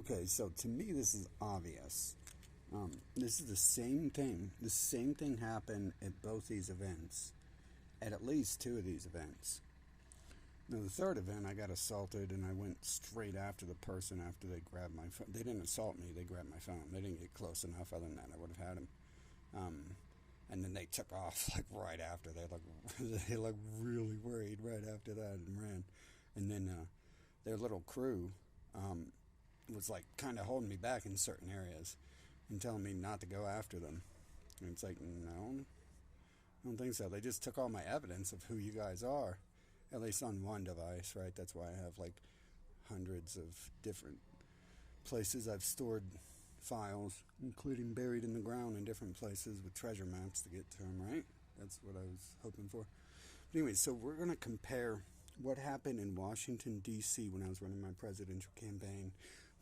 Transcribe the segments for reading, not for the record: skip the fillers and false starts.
Okay, so to me, this is obvious. This is the same thing. The same thing happened at both these events, at least two of these events. Now, the third event, I got assaulted, and I went straight after the person after they grabbed my phone. They didn't assault me; they grabbed my phone. They didn't get close enough. Other than that, I would have had him. And then they took off like right after. They looked really worried right after that and ran. And then their little crew was like kind of holding me back in certain areas and telling me not to go after them. And it's like, no, I don't think so. They just took all my evidence of who you guys are, at least on one device, right? That's why I have like hundreds of different places I've stored files, including buried in the ground in different places with treasure maps to get to them, right? That's what I was hoping for. But anyway, so we're going to compare what happened in Washington, D.C. when I was running my presidential campaign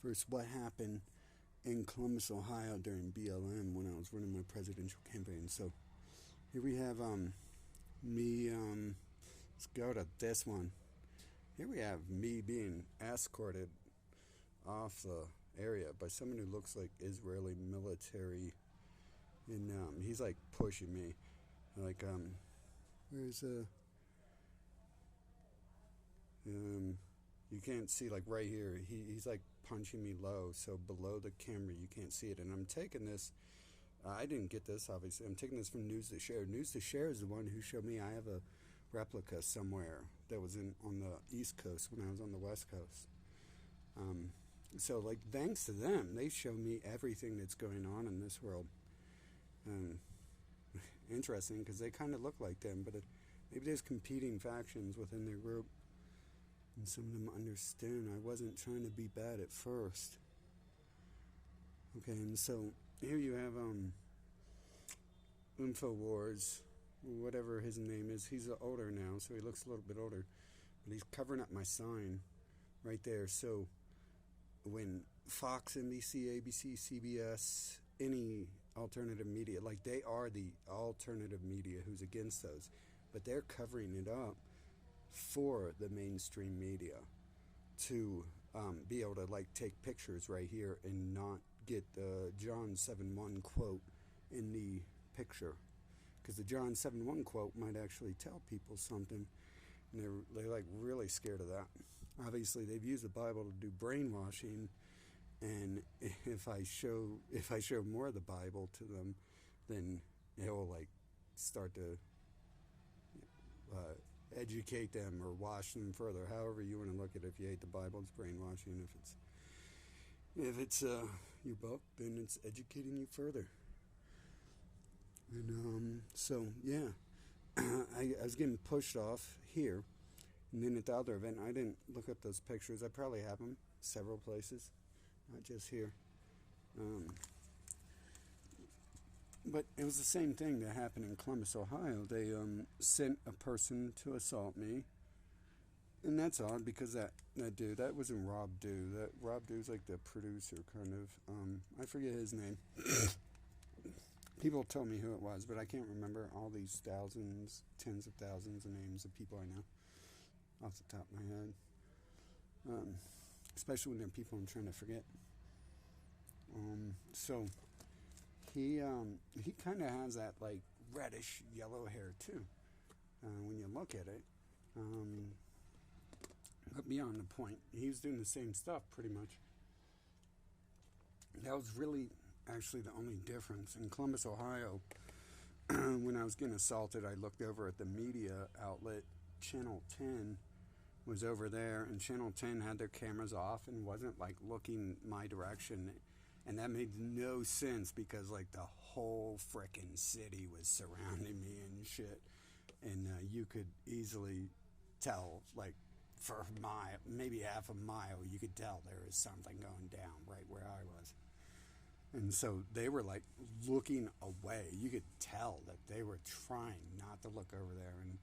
versus what happened in Columbus, Ohio during BLM when I was running my presidential campaign. So here we have me, let's go to this one. Here we have me being escorted off the area by someone who looks like Israeli military, and he's like pushing me, like where's you can't see, like right here, he's like punching me low, so below the camera you can't see it. And I'm taking this, I didn't get this obviously, I'm taking this from News to Share. News to Share is the one who showed me I have a replica somewhere that was on the East Coast when I was on the West Coast. So, like, thanks to them, they show me everything that's going on in this world. Interesting, because they kind of look like them, but maybe there's competing factions within their group, and some of them understand I wasn't trying to be bad at first. Okay, and so here you have InfoWars, whatever his name is. He's older now, so he looks a little bit older, but he's covering up my sign right there. So when Fox, NBC, ABC, CBS, any alternative media, like they are the alternative media who's against those, but they're covering it up for the mainstream media to be able to like take pictures right here and not get the John 7:1 quote in the picture, because the John 7:1 quote might actually tell people something, and they're like really scared of that. Obviously, they've used the Bible to do brainwashing, and if I show more of the Bible to them, then it will like start to educate them or wash them further. However you want to look at it. If you hate the Bible, it's brainwashing. If it's your book, then it's educating you further. And so yeah, I was getting pushed off here. And then at the other event, I didn't look up those pictures. I probably have them several places, not just here. But it was the same thing that happened in Columbus, Ohio. They sent a person to assault me. And that's odd because that dude, that wasn't Rob Dew. That Rob Dew's like the producer, kind of. I forget his name. People told me who it was, but I can't remember all these thousands, tens of thousands of names of people I know off the top of my head, especially when they're people I'm trying to forget. So he kind of has that like reddish yellow hair too, when you look at it. But beyond the point, he was doing the same stuff pretty much. That was really actually the only difference. In Columbus, Ohio, when I was getting assaulted, I looked over at the media outlet. Channel 10 was over there, and Channel 10 had their cameras off and wasn't like looking my direction, and that made no sense because like the whole frickin' city was surrounding me and shit, and you could easily tell, like for a mile, maybe half a mile, you could tell there was something going down right where I was. And so they were like looking away. You could tell that they were trying not to look over there and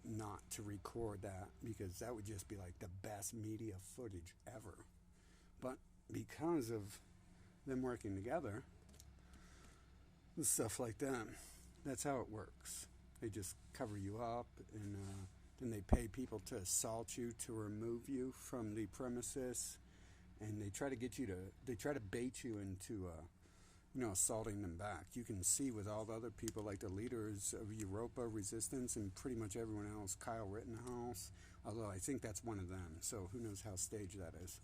not to record that, because that would just be like the best media footage ever. But because of them working together, stuff like that, that's how it works. They just cover you up, and then they pay people to assault you, to remove you from the premises, and they try to bait you into assaulting them back. You can see with all the other people, like the leaders of Europa Resistance and pretty much everyone else, Kyle Rittenhouse, although I think that's one of them, so who knows how staged that is.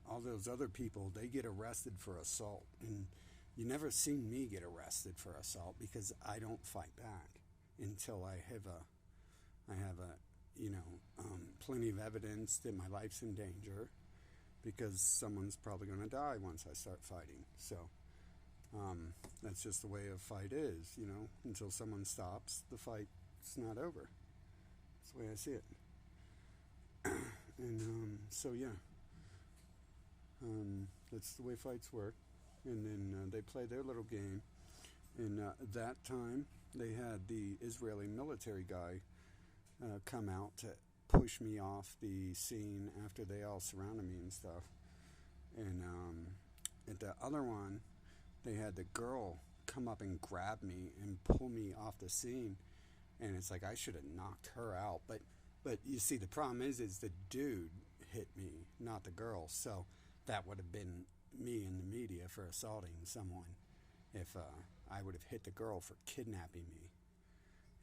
All those other people, they get arrested for assault, and you never see me get arrested for assault because I don't fight back until I have plenty of evidence that my life's in danger, because someone's probably going to die once I start fighting. So that's just the way a fight is, until someone stops, the fight's not over. That's the way I see it. And that's the way fights work. And then they play their little game. And that time, they had the Israeli military guy come out to push me off the scene after they all surrounded me and stuff. And at the other one, they had the girl come up and grab me and pull me off the scene. And it's like I should have knocked her out. But you see, the problem is the dude hit me, not the girl. So that would have been me in the media for assaulting someone if I would have hit the girl for kidnapping me.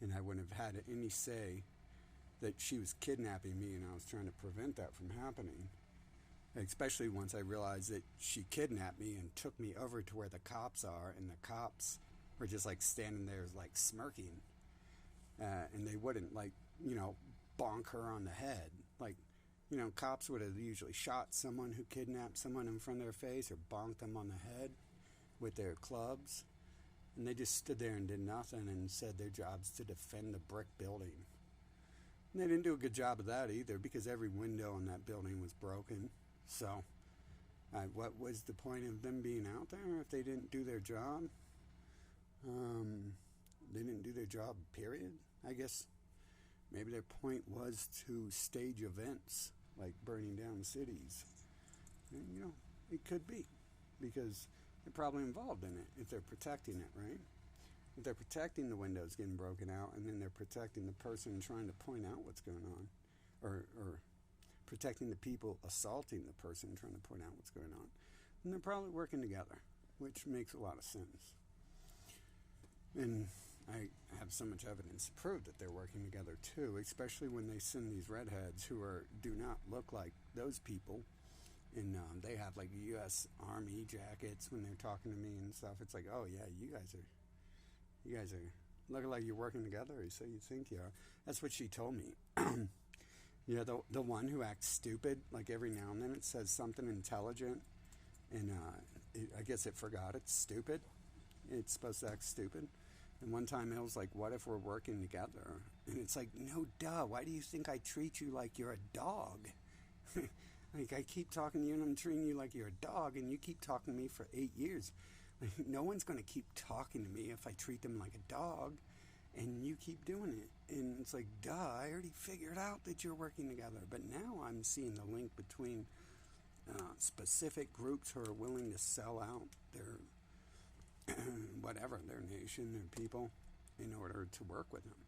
And I wouldn't have had any say that she was kidnapping me, and I was trying to prevent that from happening. Especially once I realized that she kidnapped me and took me over to where the cops are, and the cops were just like standing there like smirking. And they wouldn't bonk her on the head. Cops would have usually shot someone who kidnapped someone in front of their face or bonked them on the head with their clubs. And they just stood there and did nothing and said their job's to defend the brick building. And they didn't do a good job of that either, because every window in that building was broken. So what was the point of them being out there if they didn't do their job? They didn't do their job, period. I guess maybe their point was to stage events like burning down cities. And, it could be, because they're probably involved in it if they're protecting it, right? If they're protecting the windows getting broken out, and then they're protecting the person trying to point out what's going on, or protecting the people assaulting the person trying to point out what's going on, then they're probably working together, which makes a lot of sense. And I have so much evidence to prove that they're working together too, especially when they send these redheads who do not look like those people, and they have like U.S. Army jackets when they're talking to me and stuff. It's like, oh yeah, you guys are looking like you're working together, so you think you are. That's what she told me. The one who acts stupid, like every now and then it says something intelligent, and I guess it forgot it's stupid. It's supposed to act stupid. And one time it was like, what if we're working together? And it's like, no, duh, why do you think I treat you like you're a dog? Like, I keep talking to you and I'm treating you like you're a dog, and you keep talking to me for 8 years. No one's going to keep talking to me if I treat them like a dog, and you keep doing it. And it's like, duh, I already figured out that you're working together. But now I'm seeing the link between specific groups who are willing to sell out their their nation, their people, in order to work with them.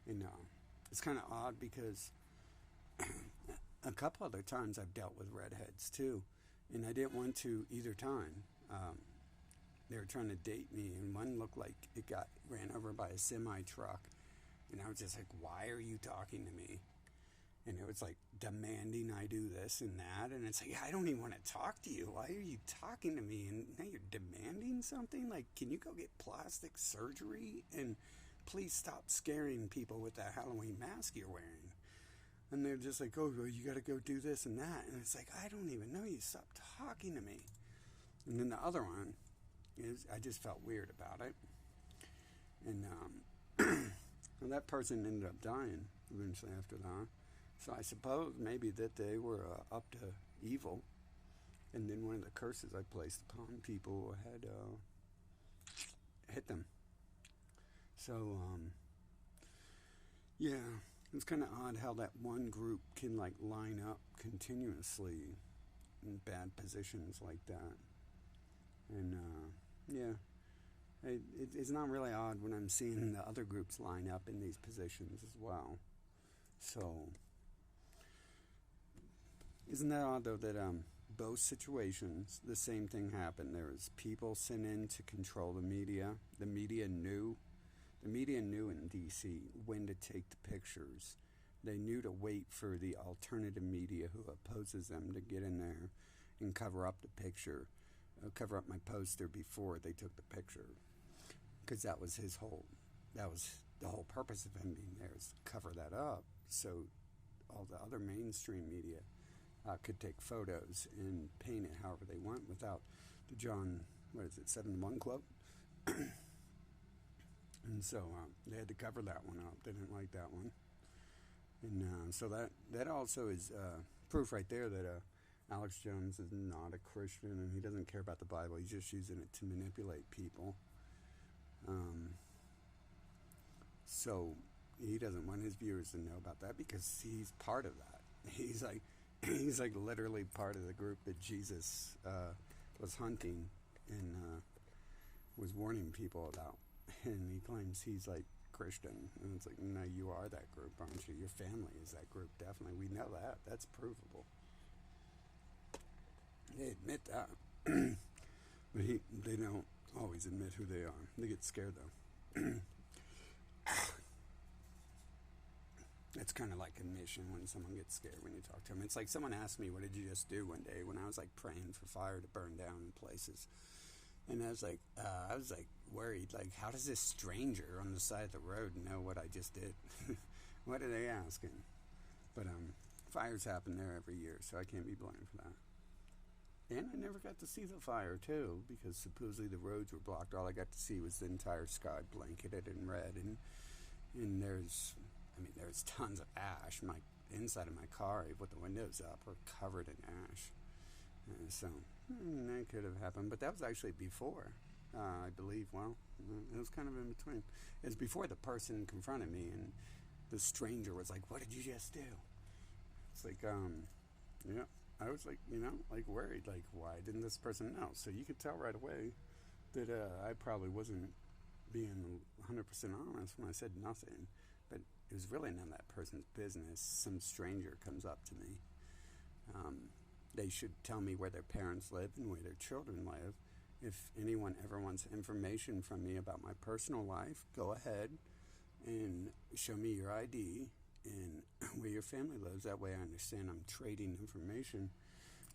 And it's kind of odd because a couple other times I've dealt with redheads too, and I didn't want to either time. They were trying to date me, and one looked like it got ran over by a semi-truck, and I was just like, why are you talking to me? And it was like demanding I do this and that, and it's like, I don't even want to talk to you. Why are you talking to me? And now you're demanding something? Like, can you go get plastic surgery? And please stop scaring people with that Halloween mask you're wearing. And they're just like, oh, well, you got to go do this and that. And it's like, I don't even know you. Stop talking to me. And then the other one is, I just felt weird about it. And well, that person ended up dying eventually after that. So I suppose maybe that they were up to evil. And then one of the curses I placed upon people had hit them. So, yeah, it's kind of odd how that one group can like line up continuously in bad positions like that. And yeah, it's not really odd when I'm seeing the other groups line up in these positions as well. So Isn't that odd though that both situations the same thing happened? There was people sent in to control the media. The media knew. The media knew in D.C. when to take the pictures. They knew to wait for the alternative media who opposes them to get in there and cover up the picture, cover up my poster before they took the picture, because that was the whole purpose of him being there, is to cover that up so all the other mainstream media could take photos and paint it however they want without the John, 7-1 quote. And so they had to cover that one up. They didn't like that one. And so that also is proof right there that Alex Jones is not a Christian and he doesn't care about the Bible. He's just using it to manipulate people. So he doesn't want his viewers to know about that because he's part of that. He's like literally part of the group that Jesus was hunting and was warning people about. And he claims he's like Christian. And it's like, no, you are that group, aren't you? Your family is that group, definitely. We know that. That's provable. They admit that. But they don't always admit who they are. They get scared, though. It's kind of like admission when someone gets scared when you talk to them. It's like someone asked me, what did you just do one day when I was like praying for fire to burn down in places. And I was like worried, like, how does this stranger on the side of the road know what I just did? What are they asking? But fires happen there every year, so I can't be blamed for that. And I never got to see the fire, too, because supposedly the roads were blocked. All I got to see was the entire sky blanketed in red, and there's tons of ash. My inside of my car, with the windows up, are covered in ash. So that could have happened, but that was actually before, I believe. Well, it was kind of in between. It was before the person confronted me, and the stranger was like, "What did you just do?" It's like, yeah. I was like, worried, like, why didn't this person know? So you could tell right away that I probably wasn't being 100% honest when I said nothing, but it was really none of that person's business. Some stranger comes up to me. They should tell me where their parents live and where their children live. If anyone ever wants information from me about my personal life, go ahead and show me your ID and where your family lives. That way I understand I'm trading information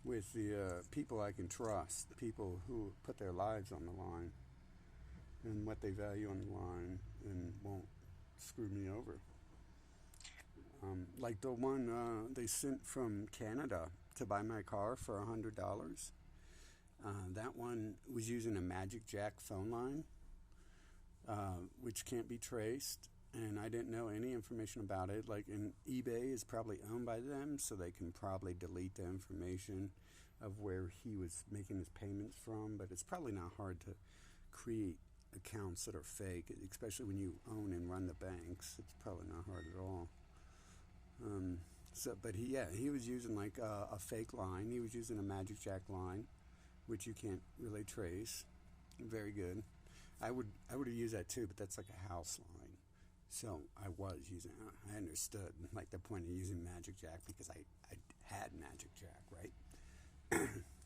with the people I can trust, people who put their lives on the line and what they value on the line and won't screw me over. Like the one they sent from Canada to buy my car for $100. That one was using a Magic Jack phone line, which can't be traced, and I didn't know any information about it. Like, and eBay is probably owned by them, so they can probably delete the information of where he was making his payments from, but it's probably not hard to create accounts that are fake, especially when you own and run the banks. It's probably not hard at all. But he was using like a fake line. He was using a Magic Jack line, which you can't really trace. Very good. I would have used that too, but that's like a house line. So I was using it. I understood like the point of using Magic Jack because I had Magic Jack, right?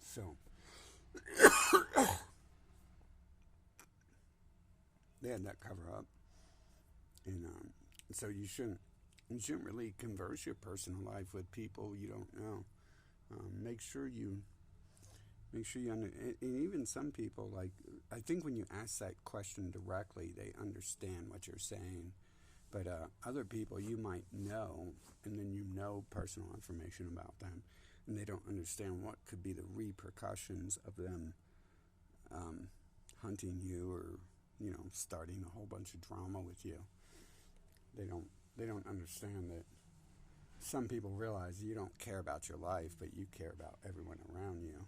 So they had that cover up, and so you shouldn't really converse your personal life with people you don't know. Make sure you and even some people, like, I think when you ask that question directly, they understand what you're saying. But other people you might know, and then you know personal information about them, and they don't understand what could be the repercussions of them hunting you or, starting a whole bunch of drama with you. They don't understand that some people realize you don't care about your life, but you care about everyone around you.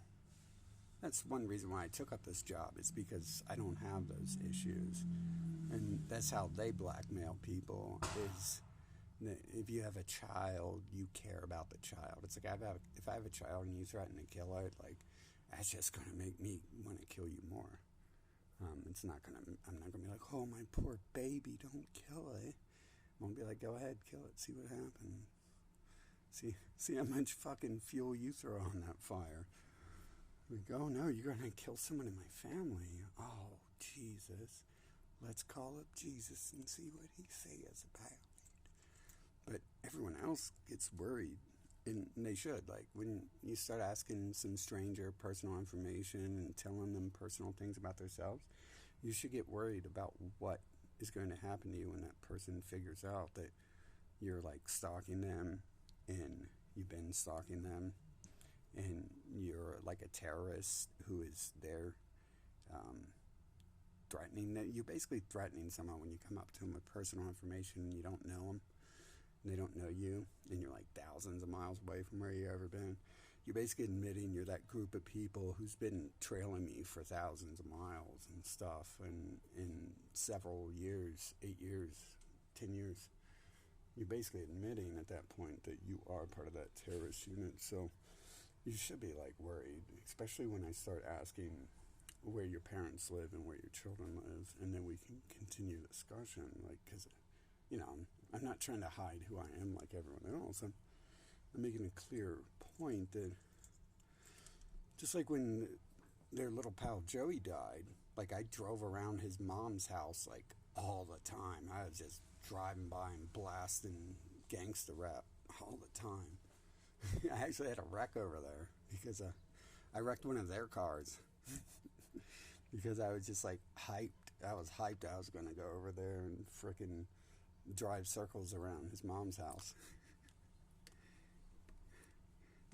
That's one reason why I took up this job, is because I don't have those issues. And that's how they blackmail people, is that if you have a child, you care about the child. It's like, if I have a child and you threaten to kill it, like, that's just going to make me want to kill you more. I'm not going to be like, oh, my poor baby, don't kill it. I'm going to be like, go ahead, kill it, see what happens. See how much fucking fuel you throw on that fire. We go, oh no, you're gonna kill someone in my family. Oh, Jesus. Let's call up Jesus and see what he says about it. But everyone else gets worried, and they should. Like, when you start asking some stranger personal information and telling them personal things about themselves, you should get worried about what is going to happen to you when that person figures out that you're, like, stalking them, and you've been stalking them, and you're like a terrorist who is there threatening that. You're basically threatening someone when you come up to them with personal information and you don't know them, and they don't know you, and you're like thousands of miles away from where you've ever been. You're basically admitting you're that group of people who's been trailing me for thousands of miles and stuff, and in several years, 8 years, 10 years. You're basically admitting at that point that you are part of that terrorist unit. So you should be, like, worried, especially when I start asking where your parents live and where your children live, and then we can continue the discussion, like, because, you know, I'm not trying to hide who I am like everyone else. I'm making a clear point that just like when their little pal Joey died, like, I drove around his mom's house, like, all the time. I was just driving by and blasting gangsta rap all the time. I actually had a wreck over there because I wrecked one of their cars because I was just, like, hyped. I was hyped I was going to go over there and frickin' drive circles around his mom's house.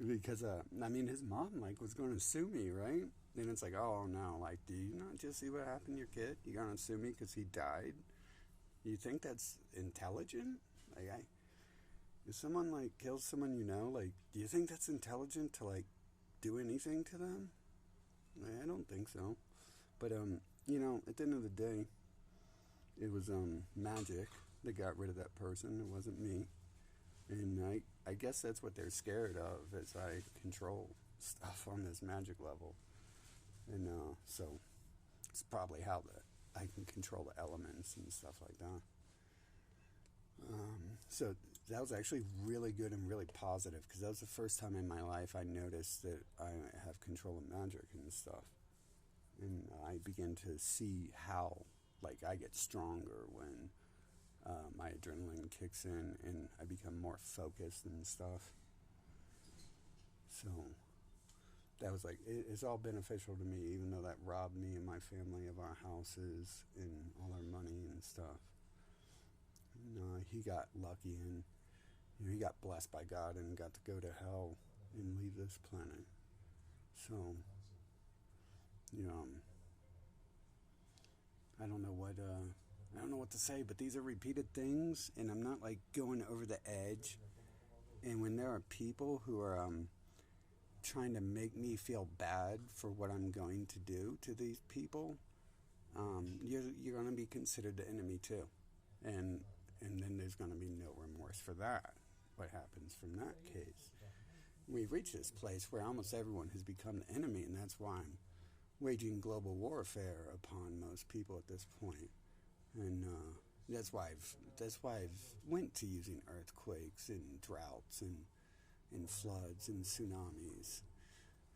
Because, I mean, his mom, like, was going to sue me, right? And it's like, oh, no, like, do you not just see what happened to your kid? You're going to sue me because he died? You think that's intelligent? Like, if someone, like, kills someone you know, like, do you think that's intelligent to, like, do anything to them? I don't think so. But, you know, at the end of the day, it was, magic that got rid of that person. It wasn't me. And I guess that's what they're scared of, is I control stuff on this magic level. And, so it's probably how I can control the elements and stuff like that. So that was actually really good and really positive, because that was the first time in my life I noticed that I have control of magic and stuff. And I began to see how, like, I get stronger when my adrenaline kicks in and I become more focused and stuff. So that was like, it's all beneficial to me, even though that robbed me and my family of our houses and all our money and stuff. And, he got lucky, and, you know, he got blessed by God and got to go to hell and leave this planet. So, you know, I don't know what to say, but these are repeated things, and I'm not, like, going over the edge. And when there are people who are trying to make me feel bad for what I'm going to do to these people, you're going to be considered the enemy too, and then there's going to be no remorse for that. What happens from that case? We've reached this place where almost everyone has become the enemy, and that's why I'm waging global warfare upon most people at this point. And that's why I've went to using earthquakes and droughts and floods and tsunamis.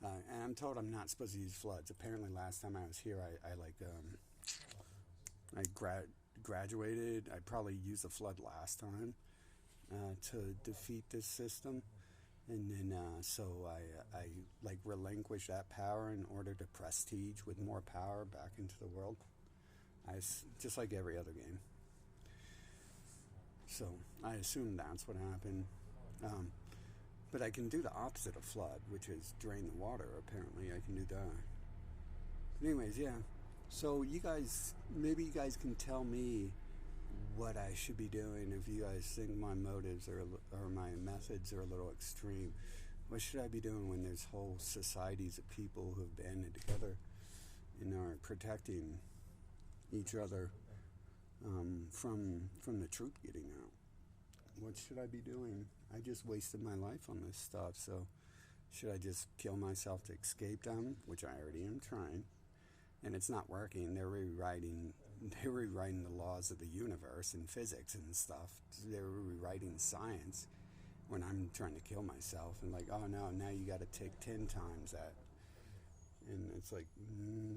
And I'm told I'm not supposed to use floods. Apparently, last time I was here, I graduated. I probably used a flood last time to defeat this system. And then, so I like relinquished that power in order to prestige with more power back into the world. Just like every other game. So I assume that's what happened. But I can do the opposite of flood, which is drain the water. Apparently, I can do that. But anyways, yeah. So maybe you guys can tell me what I should be doing if you guys think my motives or my methods are a little extreme. What should I be doing when there's whole societies of people who have banded together and are protecting each other from the truth getting out? What should I be doing? I just wasted my life on this stuff, so should I just kill myself to escape them, which I already am trying, and it's not working. They're rewriting the laws of the universe and physics and stuff. They're rewriting science, when I'm trying to kill myself, and like, oh no, now you got to take 10 times that. And it's like,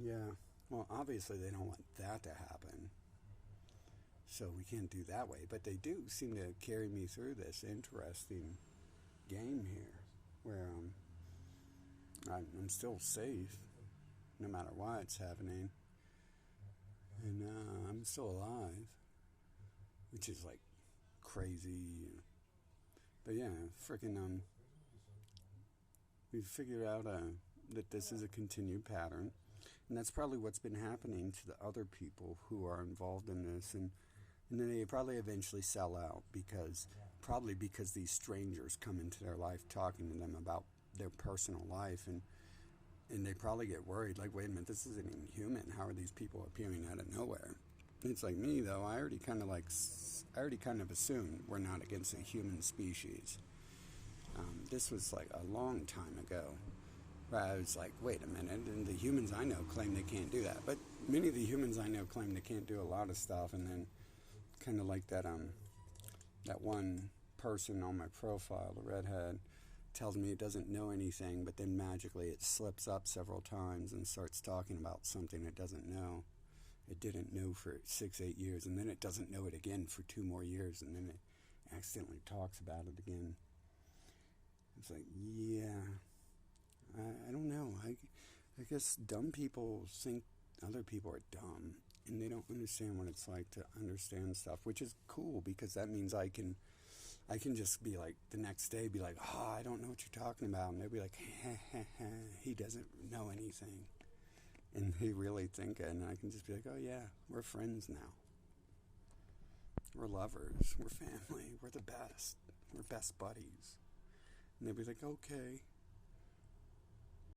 yeah, well, obviously they don't want that to happen. So we can't do that way. But they do seem to carry me through this interesting game here where I'm still safe no matter what's happening. And I'm still alive, which is like crazy. But yeah, freaking, we've figured out that this is a continued pattern. And that's probably what's been happening to the other people who are involved in this. And then they probably eventually sell out probably because these strangers come into their life talking to them about their personal life. And they probably get worried, like, wait a minute, this isn't even human. How are these people appearing out of nowhere? It's like me, though. I already kind of assumed we're not against the human species. This was like a long time ago. Where I was like, wait a minute, and the humans I know claim they can't do that. But many of the humans I know claim they can't do a lot of stuff, and then kind of like that one person on my profile, the redhead, tells me it doesn't know anything, but then magically it slips up several times and starts talking about something it doesn't know. It didn't know for 6-8 years, and then it doesn't know it again for 2 more years, and then it accidentally talks about it again. It's like, yeah, I don't know. I guess dumb people think other people are dumb, and they don't understand what it's like to understand stuff, which is cool because that means I can just be like, the next day, be like, oh, I don't know what you're talking about. And they'll be like, he doesn't know anything. And they really think it. And I can just be like, oh, yeah, we're friends now. We're lovers. We're family. We're the best. We're best buddies. And they'll be like, okay.